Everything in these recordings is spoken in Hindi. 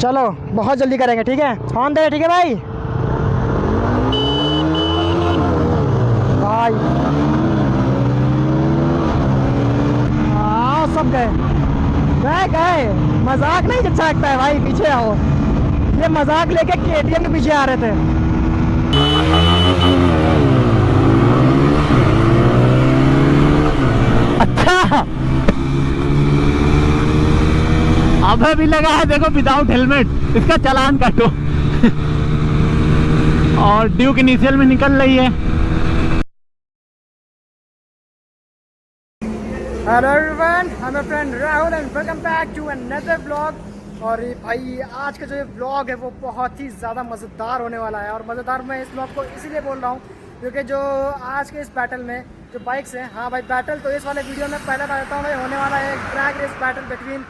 चलो बहुत जल्दी करेंगे, ठीक है। हॉर्न दे, ठीक है भाई। भाई हाँ सब गए गए गए। मजाक नहीं चल सकता है भाई, पीछे आओ। ये मजाक लेके केटीएम के पीछे आ रहे थे। अच्छा अबे भी लगा है देखो विदाउट हेलमेट, इसका चालान काटो। और ड्यूक इनिशियल में निकल रही है। Hello everyone, I am friend Rahul and welcome back to another blog. और भाई आज का जो ये ब्लॉग है वो बहुत ही ज़्यादा मज़ेदार होने वाला है। और मज़ेदार मैं इस ब्लॉग को इसीलिए बोल रहा हूँ क्योंकि जो आज के इस बैटल में जो बाइक्स हैं, हाँ भाई बैटल तो इस वाले वीडियो में पहले बताता हूँ भाई, होने वाला है drag race battle between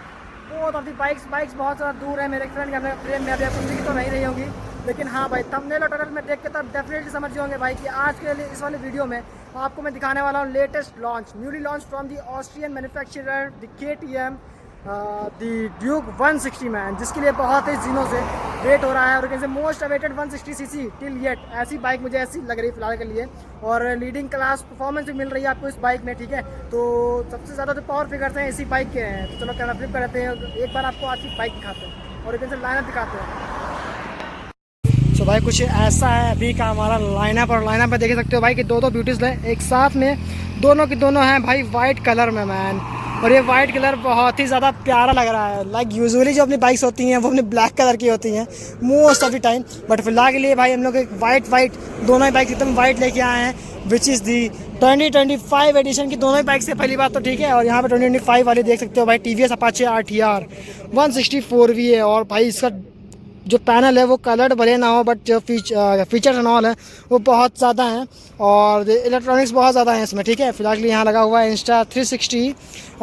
both of the bikes बहुत ज़्यादा दूर है मेरे फ्रेंड के फ्रेम में, अभी आपको तो नहीं रही होगी, लेकिन हाँ भाई थंबनेल और टाइटल में देख के तब डेफिनेटली समझ जाओगे भाई कि आज के लिए इस वाले वीडियो में आपको मैं दिखाने वाला हूँ latest launch, newly launch from the Austrian manufacturer the KTM the Duke 160 man, जिसके लिए बहुत ही दिनों से वेट हो रहा है। और कैसे most awaited 160cc till yet, ऐसी बाइक मुझे ऐसी लग रही है फिलहाल के लिए। और लीडिंग क्लास परफॉर्मेंस भी मिल रही है आपको इस बाइक में, ठीक है। तो सबसे ज़्यादा जो पावर फिगर्स हैं इसी बाइक के हैं। तो चलो कैमरा फ्लिप करते हैं, एक बार आपको आज की बाइक दिखाते हैं और कैसे लाइनअप दिखाते हैं। तो भाई कुछ ऐसा है अभी का हमारा लाइनअप। और लाइनअप में देख सकते हो भाई कि दो ब्यूटीज हैं एक साथ में, दोनों की दोनों हैं भाई वाइट कलर में मैन। और ये वाइट कलर बहुत ही ज़्यादा प्यारा लग रहा है। लाइक यूजुअली जो अपनी बाइक्स होती हैं वो अपनी ब्लैक कलर की होती हैं most of the time, but फिलहाल के लिए भाई हम लोग एक वाइट दोनों ही बाइक एकदम वाइट लेके आए हैं, विच इज़ दी 2025 एडिशन की दोनों ही बाइक से पहली बात तो, ठीक है। और यहाँ पे 2025 वाली देख सकते हो भाई TVS Apache RTR 164V है। और भाई इसका जो पैनल है वो कलर्ड भले ना हो, बट जो फीचर्स एंड ऑल है वो बहुत ज़्यादा हैं और इलेक्ट्रॉनिक्स बहुत ज़्यादा हैं इसमें, ठीक है। फिलहाल के लिए यहाँ लगा हुआ है इंस्टा 360।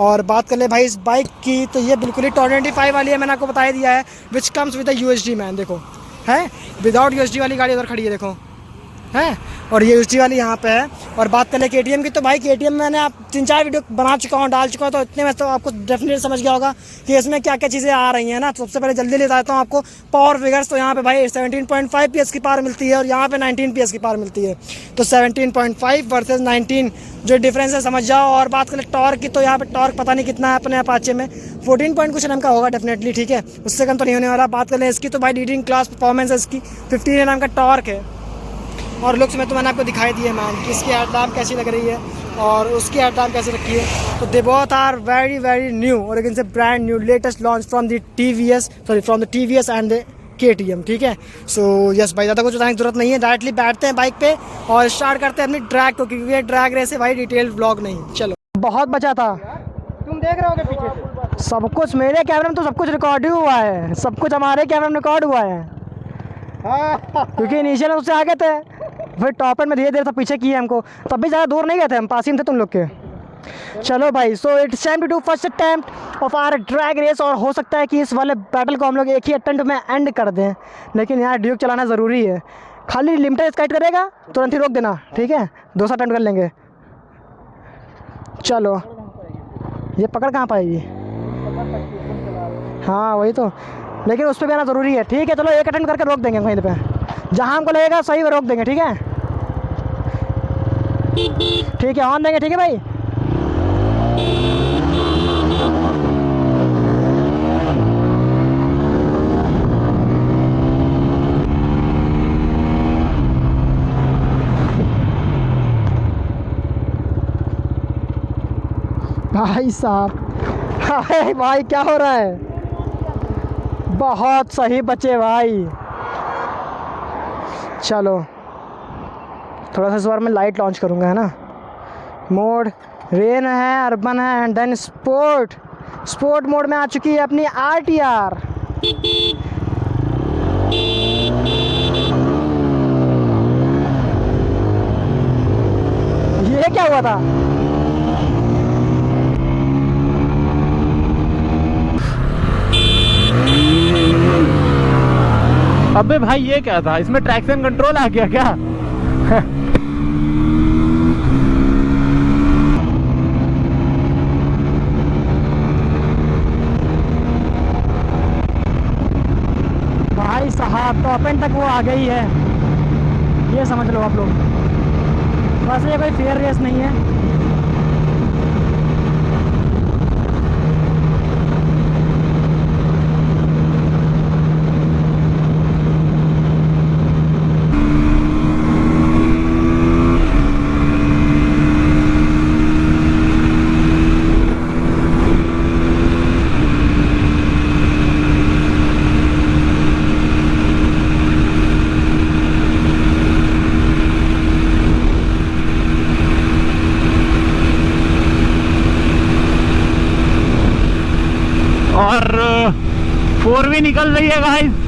और बात कर ले भाई इस बाइक की तो ये बिल्कुल ही 2025 वाली है, मैंने आपको बता ही दिया है, which comes with USD man. देखो है विदाउट USD वाली गाड़ी उधर खड़ी है, देखो है, और ये USD वाली यहाँ पे है। और बात कर ले KTM की तो भाई KTM मैंने आप 3-4 वीडियो बना चुका हूँ, डाल चुका हूँ, तो इतने में तो आपको डेफिनेटली समझ गया होगा कि इसमें क्या क्या चीज़ें आ रही हैं ना। तो सबसे पहले जल्दी ले जाता हूँ आपको पावर फिगर्स। तो यहाँ पे भाई 17.5 PS की पावर मिलती है और यहाँ पे 19 PS की पावर मिलती है। तो 17.5 वर्सेस 19 जो डिफरेंस है समझ जाओ। और बात करें टॉर्क की तो यहाँ पे टॉर्क पता नहीं कितना है अपने अपाचे में, 14 पॉइंट कुछ NM का होगा डेफिनेटली, ठीक है, उससे कम तो नहीं होने वाला। बात करें इसकी तो भाई लीडिंग क्लास परफॉर्मेंस है इसकी, 15 NM का टॉर्क है। और लुक्स में तो मैंने आपको दिखाई दी है मैन कि इसकी हेडलैम्प कैसी लग रही है और उसकी हेडलैम्प कैसी रखी है। तो they both are very new और एक इनसे brand new latest launch from the TVS and the KTM, ठीक है। सो यस भाई ज़्यादा कुछ बताने की जरूरत नहीं है, डायरेक्टली बैठते हैं बाइक पे और स्टार्ट करते हैं अपनी ड्रैग को, क्योंकि ये ड्रैग रेस है भाई, डिटेल्ड व्लॉग नहीं। चलो बहुत बचा था, तुम देख रहे होगे पीछे से सब कुछ, मेरे कैमरे में तो सब कुछ रिकॉर्ड ही हुआ है, सब कुछ हमारे कैमरे में रिकॉर्ड हुआ है क्योंकि इनिशियल उससे आगे थे, फिर टॉप एंड में धीरे धीरे तो पीछे किए हमको, तब भी ज़्यादा दूर नहीं गए थे, हम पास ही में थे तुम लोग के। चलो भाई so it's time to do first attempt of our drag race. और हो सकता है कि इस वाले बैटल को हम लोग एक ही अटेम्प्ट में एंड कर दें, लेकिन यहाँ ड्यूक चलाना ज़रूरी है। खाली लिमिटेड स्काइट करेगा तुरंत ही रोक देना, ठीक है, 2 अटेम्प्ट कर लेंगे। चलो ये पकड़ कहाँ पाएगी, हाँ वही तो, लेकिन उस पर भी आना ज़रूरी है, ठीक है। चलो एक अटेम्प्ट करके रोक देंगे वहीं पे, जहाँ हमको लगेगा सही वो रोक देंगे, ठीक है, ठीक है, ऑन देंगे, ठीक है भाई। भाई साहब हाय भाई क्या हो रहा है, बहुत सही बचे भाई। चलो थोड़ा सा इस बार मैं लाइट लॉन्च करूँगा, है ना। मोड रेन है, अर्बन है एंड देन स्पोर्ट मोड में आ चुकी है अपनी RTR। ये क्या हुआ था, अबे भाई ये क्या था, इसमें ट्रैक्शन कंट्रोल आ गया क्या? हाँ टॉप एंड तक वो आ गई है, ये समझ लो आप लोग। बस ये कोई फेयर रेस नहीं है। और 4 भी निकल रही है गाइस।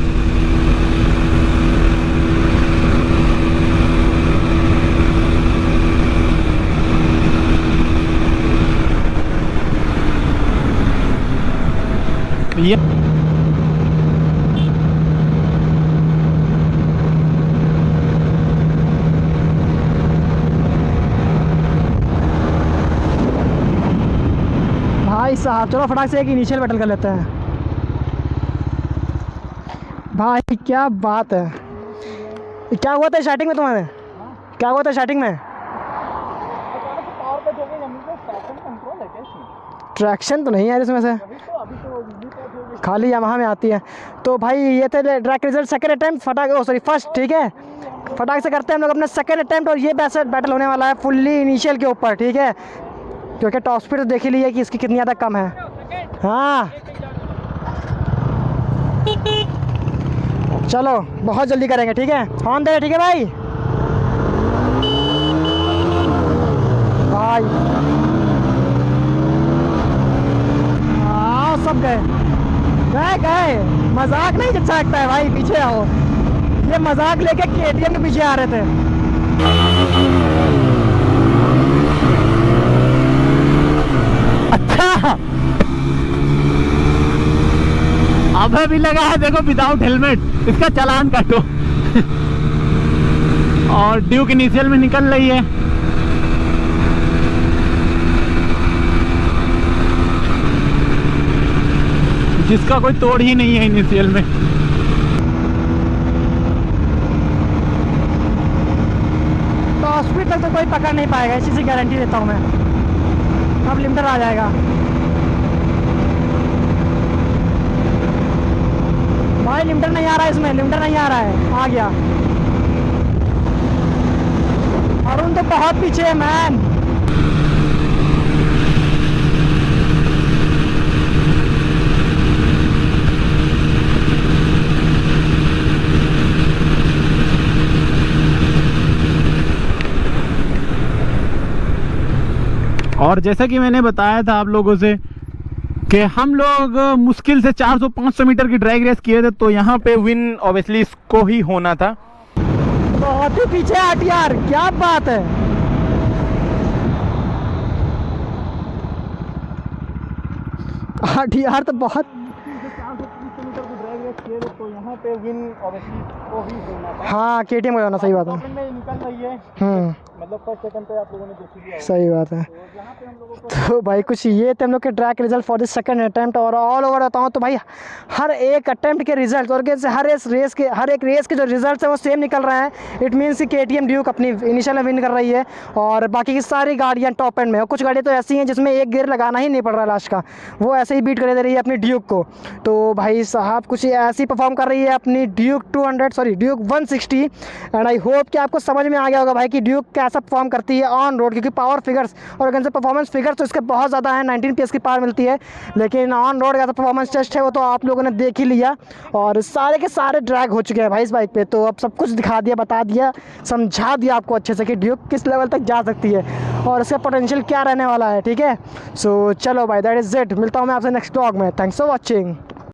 ये भाई साहब चलो फटाक से एक इनिशियल बैटल कर लेते हैं। भाई क्या बात है, क्या हुआ था स्टार्टिंग में तुम्हारे, क्या हुआ था स्टार्टिंग में? ट्रैक्शन तो नहीं है इसमें से, खाली यामाहा में आती है। तो भाई ये थे track result second attempt first, ठीक है। फटाक से करते हैं हम लोग अपना सेकंड अटेम्प्ट, और ये बैटल होने वाला है फुल्ली इनिशियल के ऊपर, ठीक है, क्योंकि टॉप स्पीड तो देख ही ली है कि इसकी कितनी ज़्यादा कम है। हाँ चलो बहुत जल्दी करेंगे, ठीक है, हॉर्न दे, ठीक है भाई। भाई हाँ सब गए, मजाक नहीं अच्छा लगता है भाई, पीछे आओ। ये मजाक लेके KTM के पीछे आ रहे थे। अच्छा अबे भी लगा है देखो विदाउट हेलमेट, इसका चालान काटो। और ड्यूक इनिशियल में निकल रही है। जिसका कोई तोड़ ही नहीं है इनिशियल में। तो स्पीड तक तो कोई पकड़ नहीं पाएगा, इसी से गारंटी देता हूँ मैं। अब लिमिटर आ जाएगा भाई, लिमिटर नहीं आ रहा है इसमें, लिमिटर नहीं आ रहा है, आ गया। अरुण तो बहुत पीछे है मैन। और जैसा कि मैंने बताया था आप लोगों से कि हम लोग मुश्किल से 400-500 मीटर की ड्रैग रेस किए थे, तो यहाँ पे विन ऑब्वियसली इसको ही होना था। बहुत ही पीछे RTR, क्या बात है। RTR तो बहुत, 400-500 मीटर की ड्रैग रेस किए थे, तो यहाँ पे विन ऑब्वियसली इसको ही होना था। हाँ KTM हो जाना, सही बात है। निकल रही है, मतलब फर्स्ट सेकंड पे आप लोगों ने देख लिया, सही बात है। तो भाई कुछ ये थे हम लोग के track result for this second attempt. और ऑल ओवर बताऊँ तो भाई हर एक अटेम्प्ट के रिजल्ट और हर एक रेस के जो रिजल्ट है वो सेम निकल रहे हैं। इट मीन्स कि KTM ड्यूक अपनी इनिशियल में विन कर रही है, और बाकी की सारी गाड़ियाँ टॉप एंड में। और कुछ गाड़ियाँ तो ऐसी हैं जिसमें एक गियर लगाना ही नहीं पड़ रहा लास्ट का, वो ऐसे ही बीट कर दे रही है अपनी ड्यूक को। तो भाई साहब कुछ ऐसी परफॉर्म कर रही है अपनी ड्यूक 160। एंड आई होप कि आपको समझ में आ गया होगा भाई कि ड्यूक कैसा परफॉर्म करती है ऑन रोड, क्योंकि पावर फिगर्स और अगर परफॉर्मेंस फिगर्स तो इसके बहुत ज़्यादा है, 19 PS की पावर मिलती है। लेकिन ऑन रोड का परफॉर्मेंस टेस्ट है वो तो आप लोगों ने देख ही लिया, और सारे के सारे ड्रैग हो चुके हैं भाई इस बाइक पे। तो अब सब कुछ दिखा दिया, बता दिया, समझा दिया आपको अच्छे से कि ड्यूक किस लेवल तक जा सकती है और इसका पोटेंशियल क्या रहने वाला है, ठीक है। सो चलो भाई दैट इज़ इट, मिलता हूँ मैं आपसे नेक्स्ट व्लॉग में। Thanks for watching.